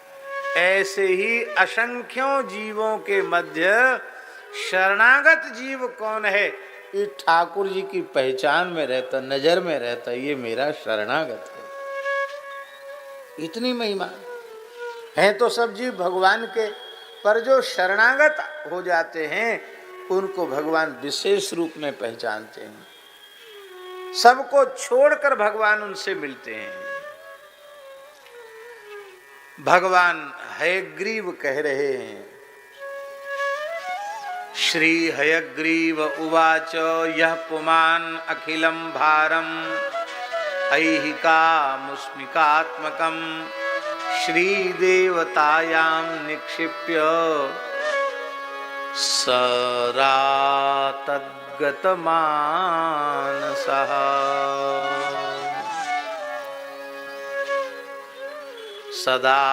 ऐसे ही असंख्यों जीवों के मध्य शरणागत जीव कौन है, ये ठाकुर जी की पहचान में रहता, नजर में रहता, ये मेरा शरणागत है। इतनी महिमा है तो सब जीव भगवान के, पर जो शरणागत हो जाते हैं उनको भगवान विशेष रूप में पहचानते हैं। सबको छोड़कर भगवान उनसे मिलते हैं। भगवान हयग्रीव कह रहे हैं, श्री हयग्रीव उवाच यह पुमान् अखिलं भारम ऐहिकामुष्मिकात्मकं श्रीदेवतायां निक्षिप्य सरातद्गतमानसः। सदा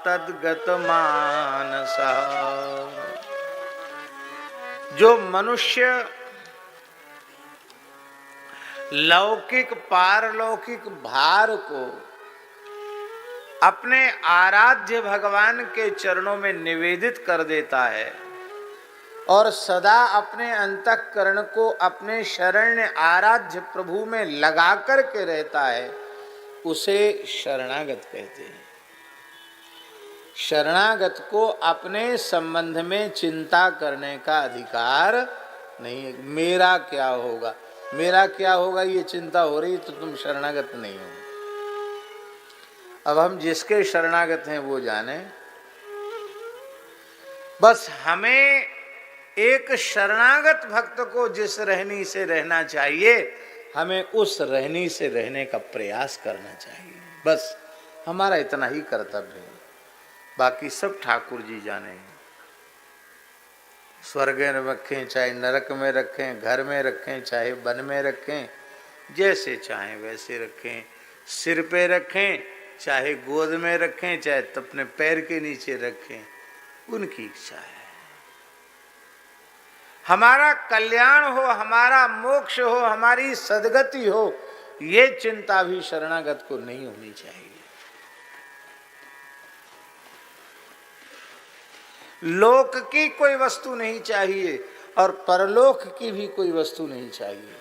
तद्गतमानसः। जो मनुष्य लौकिक पारलौकिक भार को अपने आराध्य भगवान के चरणों में निवेदित कर देता है और सदा अपने अंतःकरण को अपने शरण्य आराध्य प्रभु में लगा कर के रहता है, उसे शरणागत कहते हैं। शरणागत को अपने संबंध में चिंता करने का अधिकार नहीं है। मेरा क्या होगा, मेरा क्या होगा, ये चिंता हो रही तो तुम शरणागत नहीं हो। अब हम जिसके शरणागत हैं वो जाने। बस हमें एक शरणागत भक्त को जिस रहनी से रहना चाहिए, हमें उस रहनी से रहने का प्रयास करना चाहिए। बस हमारा इतना ही कर्तव्य है, बाकी सब ठाकुर जी जाने। स्वर्ग में रखें चाहे नरक में रखें, घर में रखें चाहे वन में रखें, जैसे चाहें वैसे रखें। सिर पे रखें चाहे गोद में रखें, चाहे अपने पैर के नीचे रखें, उनकी इच्छा है। हमारा कल्याण हो, हमारा मोक्ष हो, हमारी सद्गति हो, ये चिंता भी शरणागत को नहीं होनी चाहिए। लोक की कोई वस्तु नहीं चाहिए और परलोक की भी कोई वस्तु नहीं चाहिए।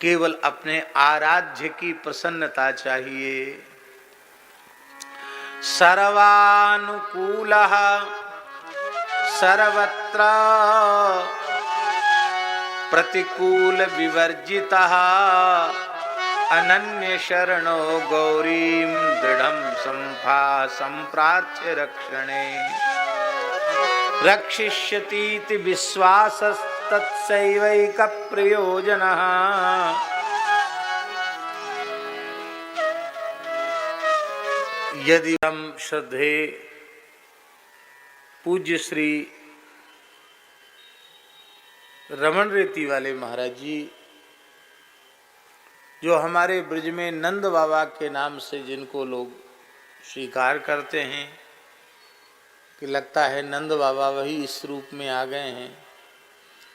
केवल अपने आराध्य की प्रसन्नता चाहिए। सर्वानुकूलः सर्वत्र प्रतिकूल विवर्जितः अनन्य शरणो गौरीं दृढ़ं संप्रार्थ्य रक्षणे रक्षिष्यतीति विश्वासस्तत्सैवैक प्रयोजनः। यदि हम श्रद्धे पूज्य श्री रमण रेती वाले महाराज जी, जो हमारे ब्रज में नंद बाबा के नाम से जिनको लोग स्वीकार करते हैं कि लगता है नंद बाबा वही इस रूप में आ गए हैं,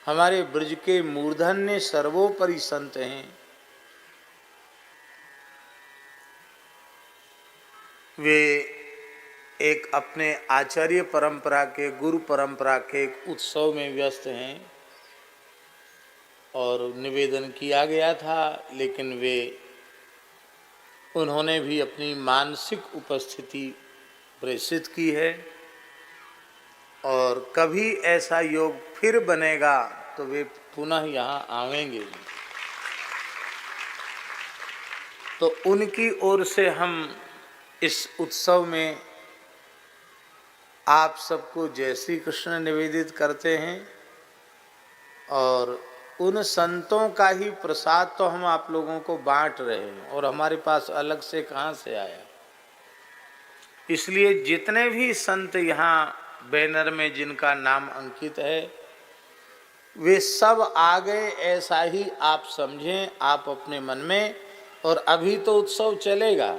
हमारे ब्रज के मूर्धन्य सर्वोपरि संत हैं। वे एक अपने आचार्य परंपरा के, गुरु परंपरा के एक उत्सव में व्यस्त हैं और निवेदन किया गया था, लेकिन उन्होंने भी अपनी मानसिक उपस्थिति प्रेषित की है और कभी ऐसा योग फिर बनेगा तो वे पुनः यहाँ आवेंगे। तो उनकी ओर से हम इस उत्सव में आप सबको जय श्री कृष्ण निवेदित करते हैं और उन संतों का ही प्रसाद तो हम आप लोगों को बांट रहे हैं और हमारे पास अलग से कहाँ से आया। इसलिए जितने भी संत यहाँ बैनर में जिनका नाम अंकित है, वे सब आ गए ऐसा ही आप समझें आप अपने मन में। और अभी तो उत्सव चलेगा,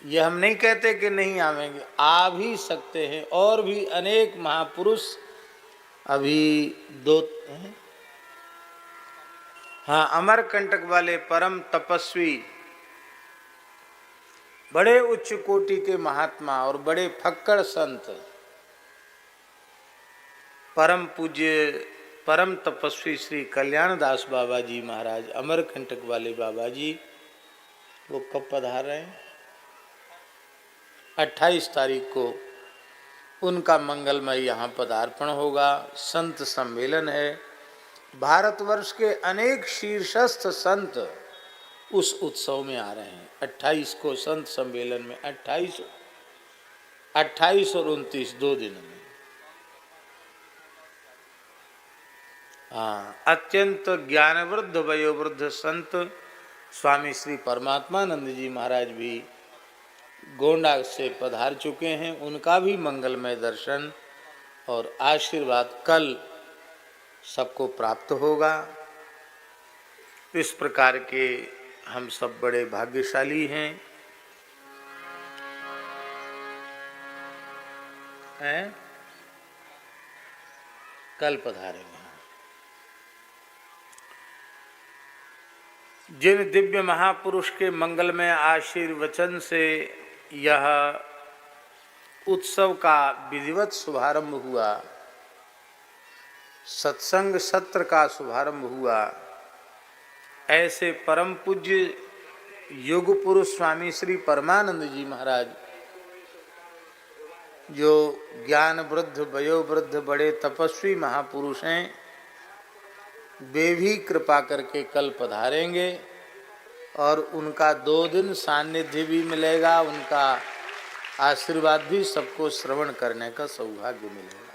ये हम नहीं कहते कि नहीं आवेंगे, आ भी सकते हैं। और भी अनेक महापुरुष अभी दो हैं। हाँ, अमरकंटक वाले परम तपस्वी, बड़े उच्च कोटि के महात्मा और बड़े फक्कड़ संत, परम पूज्य परम तपस्वी श्री कल्याण दास बाबा जी महाराज, अमरकंटक वाले बाबा जी, वो कब पधार रहे हैं? 28 तारीख को उनका मंगलमय यहाँ पदार्पण होगा। संत सम्मेलन है। भारतवर्ष के अनेक शीर्षस्थ संत उस उत्सव में आ रहे हैं। 28 को संत सम्मेलन में, 28 और 29 2 दिन में। हाँ, अत्यंत ज्ञानवृद्ध वयोवृद्ध संत स्वामी श्री परमात्मानंद जी महाराज भी गोंडा से पधार चुके हैं। उनका भी मंगलमय दर्शन और आशीर्वाद कल सबको प्राप्त होगा। इस प्रकार के हम सब बड़े भाग्यशाली हैं। कल पधारेंगे। जिन दिव्य महापुरुष के मंगलमय आशीर्वचन से यह उत्सव का विधिवत शुभारंभ हुआ, सत्संग सत्र का शुभारंभ हुआ, ऐसे परम पूज्य युग पुरुष स्वामी श्री परमानंद जी महाराज, जो ज्ञान वृद्ध वयोवृद्ध बड़े तपस्वी महापुरुष हैं, वे भी कृपा करके कल पधारेंगे और उनका 2 दिन सानिध्य भी मिलेगा, उनका आशीर्वाद भी सबको श्रवण करने का सौभाग्य मिलेगा।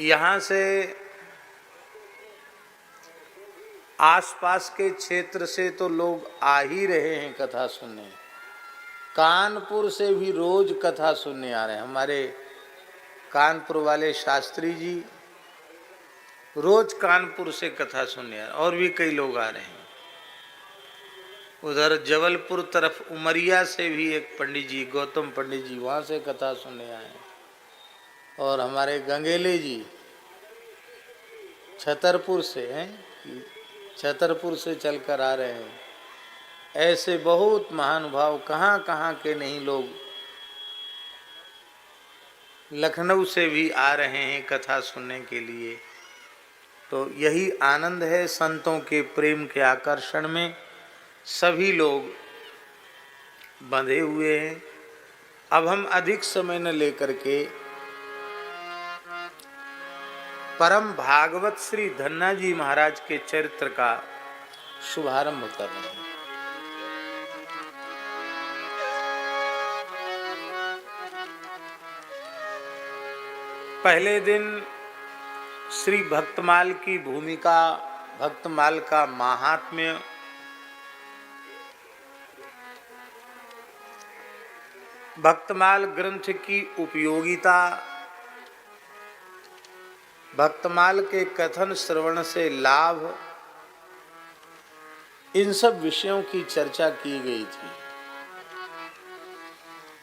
यहाँ से आसपास के क्षेत्र से तो लोग आ ही रहे हैं कथा सुनने, कानपुर से भी रोज कथा सुनने आ रहे हैं। हमारे कानपुर वाले शास्त्री जी रोज कानपुर से कथा सुनने आ रहे हैं, और भी कई लोग आ रहे हैं। उधर जबलपुर तरफ उमरिया से भी एक पंडित जी, गौतम पंडित जी, वहाँ से कथा सुनने आए हैं। और हमारे गंगेले जी छतरपुर से हैं, छतरपुर से चलकर आ रहे हैं। ऐसे बहुत महानुभाव कहाँ कहाँ के नहीं लोग लखनऊ से भी आ रहे हैं कथा सुनने के लिए। तो यही आनंद है संतों के प्रेम के आकर्षण में, सभी लोग बंधे हुए हैं। अब हम अधिक समय न लेकर के परम भागवत श्री धन्ना जी महाराज के चरित्र का शुभारंभ कर रहे हैं। पहले दिन श्री भक्तमाल की भूमिका, भक्तमाल का महात्म्य, भक्तमाल ग्रंथ की उपयोगिता, भक्तमाल के कथन श्रवण से लाभ, इन सब विषयों की चर्चा की गई थी।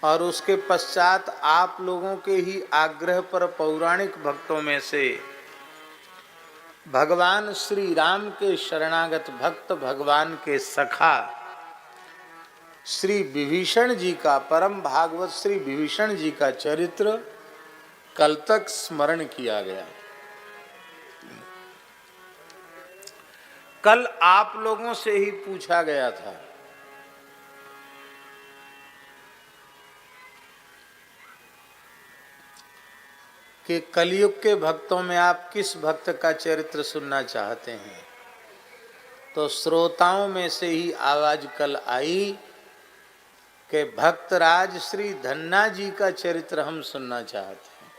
और उसके पश्चात आप लोगों के ही आग्रह पर पौराणिक भक्तों में से भगवान श्री राम के शरणागत भक्त, भगवान के सखा श्री विभीषण जी का, परम भागवत श्री विभीषण जी का चरित्र कल तक स्मरण किया गया। कल आप लोगों से ही पूछा गया था कि कलयुग के भक्तों में आप किस भक्त का चरित्र सुनना चाहते हैं। तो श्रोताओं में से ही आवाज कल आई कि भक्तराज श्री धन्ना जी का चरित्र हम सुनना चाहते हैं।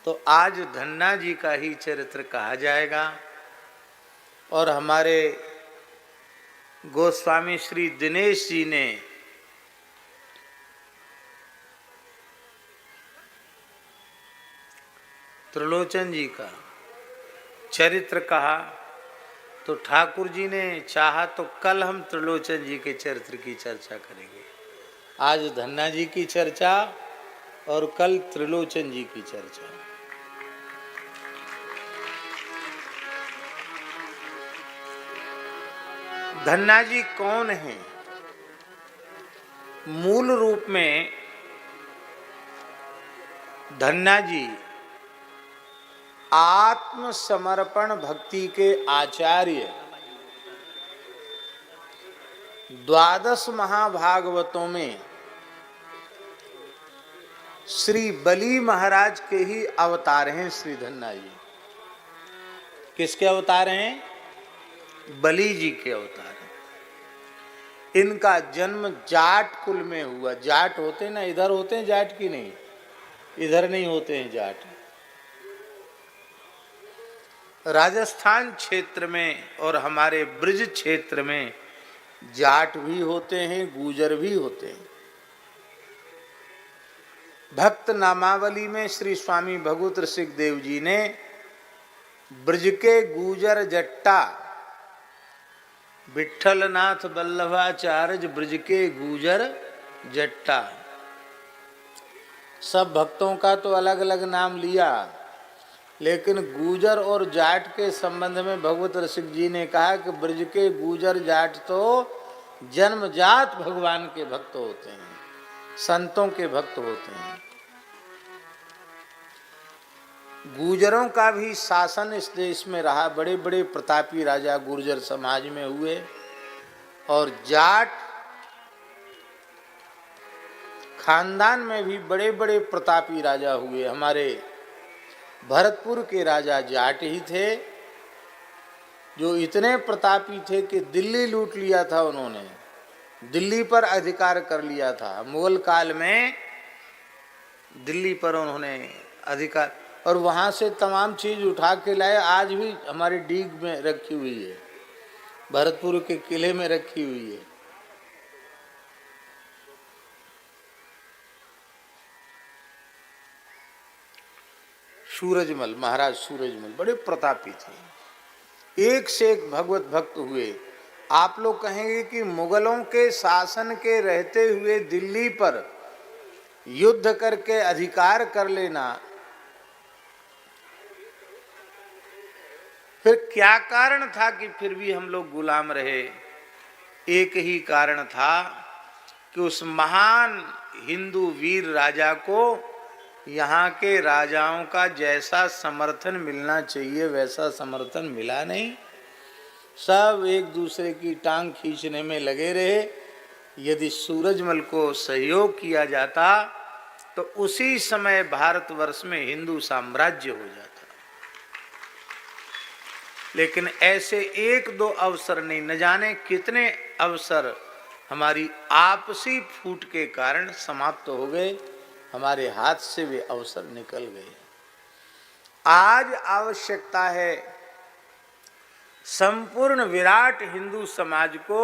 तो आज धन्ना जी का ही चरित्र कहा जाएगा। और हमारे गोस्वामी श्री दिनेश जी ने त्रिलोचन जी का चरित्र कहा, तो ठाकुर जी ने चाहा तो कल हम त्रिलोचन जी के चरित्र की चर्चा करेंगे। आज धन्ना जी की चर्चा और कल त्रिलोचन जी की चर्चा। धन्ना जी कौन हैं? मूल रूप में धन्ना जी आत्मसमर्पण भक्ति के आचार्य, 12 महाभागवतों में श्री बली महाराज के ही अवतार हैं। श्री धन्ना जी किसके अवतार हैं? बली जी के अवतार हैं। इनका जन्म जाट कुल में हुआ। जाट होते ना, इधर होते हैं जाट की नहीं, इधर नहीं होते हैं जाट। राजस्थान क्षेत्र में और हमारे ब्रज क्षेत्र में जाट भी होते हैं, गूजर भी होते हैं। भक्त नामावली में श्री स्वामी भगवत ऋषिदेव जी ने ब्रज के गूजर जट्टा, विठलनाथ बल्लभाचार्य ब्रज के गूजर जट्टा, सब भक्तों का तो अलग अलग नाम लिया, लेकिन गूजर और जाट के संबंध में भगवत रसिक जी ने कहा कि ब्रज के गूजर जाट तो जन्मजात भगवान के भक्त होते हैं, संतों के भक्त होते हैं। गूजरों का भी शासन इस देश में रहा, बड़े बड़े प्रतापी राजा गुर्जर समाज में हुए, और जाट खानदान में भी बड़े बड़े प्रतापी राजा हुए। हमारे भरतपुर के राजा जाट ही थे, जो इतने प्रतापी थे कि दिल्ली लूट लिया था उन्होंने, दिल्ली पर अधिकार कर लिया था। मुगल काल में दिल्ली पर उन्होंने अधिकार, और वहाँ से तमाम चीज़ उठा के लाए, आज भी हमारी डीग में रखी हुई है, भरतपुर के किले में रखी हुई है। सूरजमल, महाराज सूरजमल बड़े प्रतापी थे, एक से एक भगवत भक्त हुए। आप लोग कहेंगे कि मुगलों के शासन के रहते हुए दिल्ली पर युद्ध करके अधिकार कर लेना, फिर क्या कारण था कि फिर भी हम लोग गुलाम रहे? एक ही कारण था कि उस महान हिंदू वीर राजा को यहाँ के राजाओं का जैसा समर्थन मिलना चाहिए वैसा समर्थन मिला नहीं। सब एक दूसरे की टांग खींचने में लगे रहे। यदि सूरजमल को सहयोग किया जाता तो उसी समय भारतवर्ष में हिंदू साम्राज्य हो जाता, लेकिन ऐसे एक दो अवसर नहीं, न जाने कितने अवसर हमारी आपसी फूट के कारण समाप्त हो गए, हमारे हाथ से वे अवसर निकल गए। आज आवश्यकता है संपूर्ण विराट हिंदू समाज को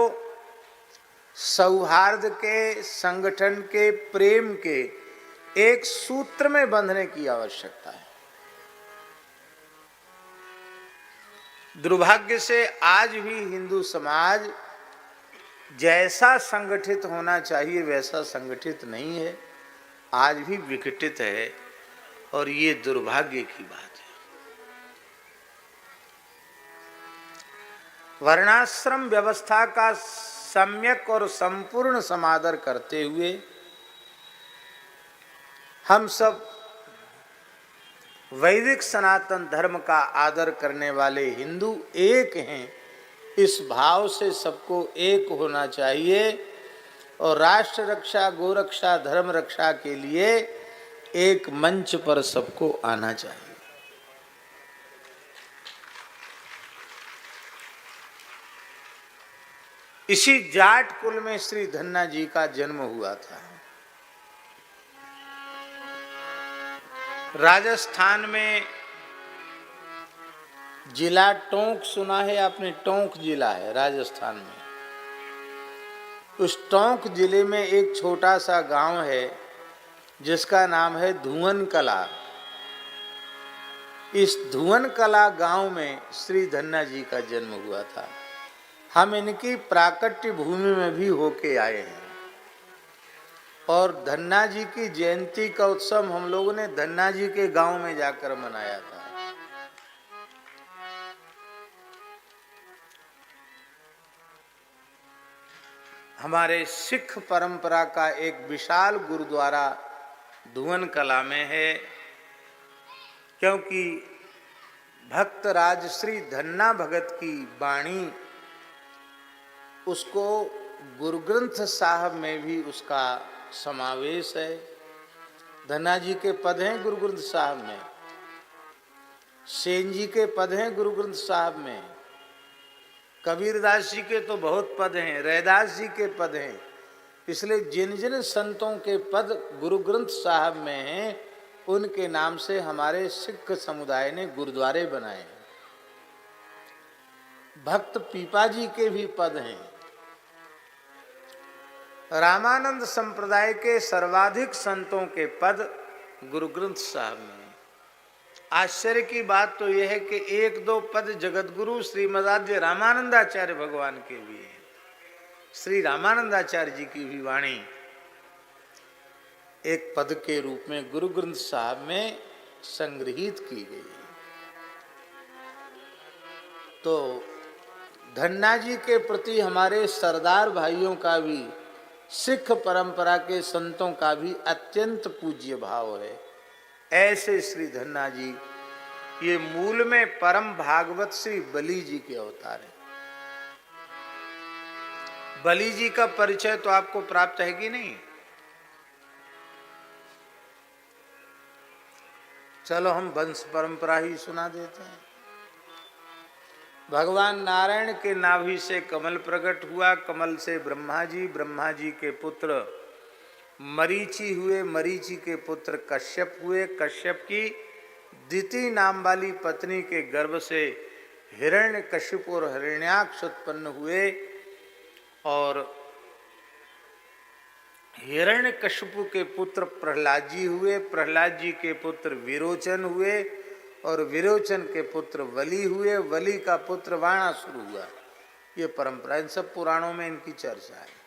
सौहार्द के, संगठन के, प्रेम के एक सूत्र में बंधने की आवश्यकता है। दुर्भाग्य से आज भी हिंदू समाज जैसा संगठित होना चाहिए वैसा संगठित नहीं है, आज भी विघटित है, और ये दुर्भाग्य की बात है। वर्णाश्रम व्यवस्था का सम्यक और संपूर्ण समादर करते हुए हम सब वैदिक सनातन धर्म का आदर करने वाले हिंदू एक हैं, इस भाव से सबको एक होना चाहिए और राष्ट्र रक्षा, गोरक्षा, धर्म रक्षा के लिए एक मंच पर सबको आना चाहिए। इसी जाट कुल में श्री धन्ना जी का जन्म हुआ था। राजस्थान में जिला टोंक सुना है आपने? टोंक जिला है राजस्थान में। उस टोंक जिले में एक छोटा सा गांव है जिसका नाम है धुवन कला। इस धुवन कला गांव में श्री धन्ना जी का जन्म हुआ था। हम इनकी प्राकट्य भूमि में भी होके आए हैं, और धन्ना जी की जयंती का उत्सव हम लोगों ने धन्ना जी के गांव में जाकर मनाया था। हमारे सिख परंपरा का एक विशाल गुरुद्वारा धुवन कला में है, क्योंकि भक्त राज श्री धन्ना भगत की वाणी उसको गुरु ग्रंथ साहब में भी उसका समावेश है। धन्ना जी के पद हैं गुरु ग्रंथ साहब में, सेन जी के पद हैं गुरु ग्रंथ साहब में, कबीरदास जी के तो बहुत पद हैं, रैदास जी के पद हैं। इसलिए जिन जिन संतों के पद गुरु ग्रंथ साहब में हैं उनके नाम से हमारे सिख समुदाय ने गुरुद्वारे बनाए हैं। भक्त पीपा जी के भी पद हैं। रामानंद संप्रदाय के सर्वाधिक संतों के पद गुरु ग्रंथ साहब में। आश्चर्य की बात तो यह है कि एक दो पद जगतगुरु श्रीमदाद्य रामानंदाचार्य भगवान के भी है। श्री रामानंदाचार्य जी की भी वाणी एक पद के रूप में गुरु ग्रंथ साहब में संग्रहित की गई है। तो धन्ना जी के प्रति हमारे सरदार भाइयों का भी, सिख परंपरा के संतों का भी अत्यंत पूज्य भाव है। ऐसे श्री धन्ना जी ये मूल में परम भागवत श्री बलि जी के अवतार हैं। बलि जी का परिचय तो आपको प्राप्त है कि नहीं? चलो हम वंश परंपरा ही सुना देते हैं। भगवान नारायण के नाभि से कमल प्रकट हुआ, कमल से ब्रह्मा जी, ब्रह्मा जी के पुत्र मरीचि हुए, मरीचि के पुत्र कश्यप हुए, कश्यप की दिति नाम वाली पत्नी के गर्भ से हिरण्यकशिपु और हिरण्याक्ष उत्पन्न हुए, और हिरण्यकशिपु के पुत्र प्रहलाद जी हुए, प्रहलाद जी के पुत्र विरोचन हुए, और विरोचन के पुत्र वली हुए, वली का पुत्र वाणासुर हुआ। ये परंपरा, इन सब पुराणों में इनकी चर्चा है।